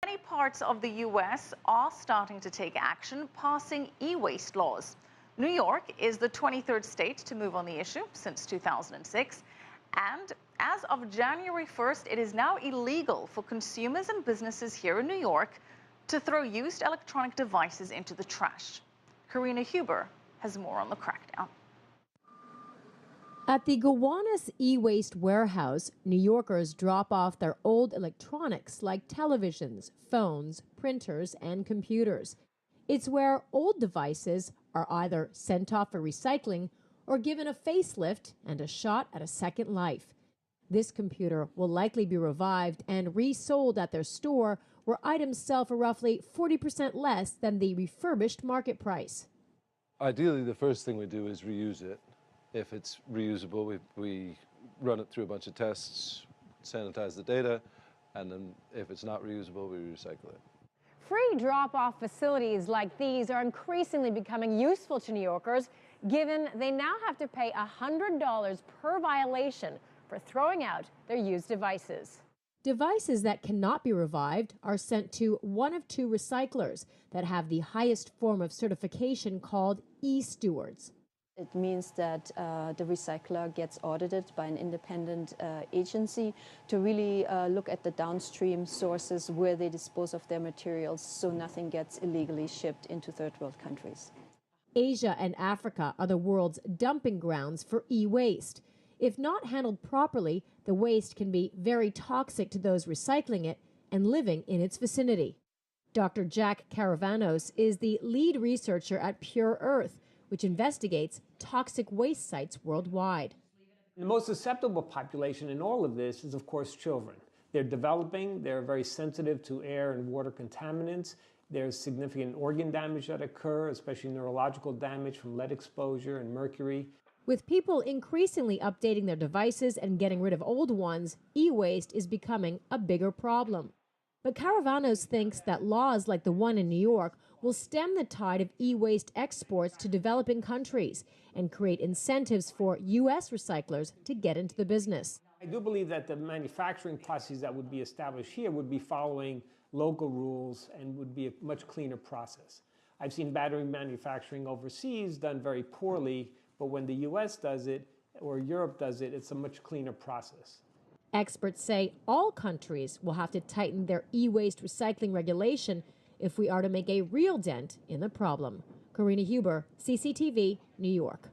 Many parts of the U.S. are starting to take action, passing e-waste laws. New York is the 23rd state to move on the issue since 2006. And as of January 1st, it is now illegal for consumers and businesses here in New York to throw used electronic devices into the trash. Karina has more on the crackdown. At the Gowanus e-waste warehouse, New Yorkers drop off their old electronics like televisions, phones, printers, and computers. It's where old devices are either sent off for recycling or given a facelift and a shot at a second life. This computer will likely be revived and resold at their store, where items sell for roughly 40% less than the refurbished market price. Ideally, the first thing we do is reuse it. If it's reusable, we run it through a bunch of tests, sanitize the data, and then if it's not reusable, we recycle it. Free drop-off facilities like these are increasingly becoming useful to New Yorkers, given they now have to pay $100 per violation for throwing out their used devices. Devices that cannot be revived are sent to one of two recyclers that have the highest form of certification called e-stewards. It means that the recycler gets audited by an independent agency to really look at the downstream sources where they dispose of their materials so nothing gets illegally shipped into third world countries. Asia and Africa are the world's dumping grounds for e-waste. If not handled properly, the waste can be very toxic to those recycling it and living in its vicinity. Dr. Jack Karavanos is the lead researcher at Pure Earth, which investigates toxic waste sites worldwide. The most susceptible population in all of this is, of course, children. They're developing, they're very sensitive to air and water contaminants. There's significant organ damage that occur, especially neurological damage from lead exposure and mercury. With people increasingly updating their devices and getting rid of old ones, e-waste is becoming a bigger problem. But Karavanos thinks that laws like the one in New York will stem the tide of e-waste exports to developing countries and create incentives for U.S. recyclers to get into the business. I do believe that the manufacturing processes that would be established here would be following local rules and would be a much cleaner process. I've seen battery manufacturing overseas done very poorly, but when the U.S. does it or Europe does it, it's a much cleaner process. Experts say all countries will have to tighten their e-waste recycling regulation if we are to make a real dent in the problem. Karina, CCTV, New York.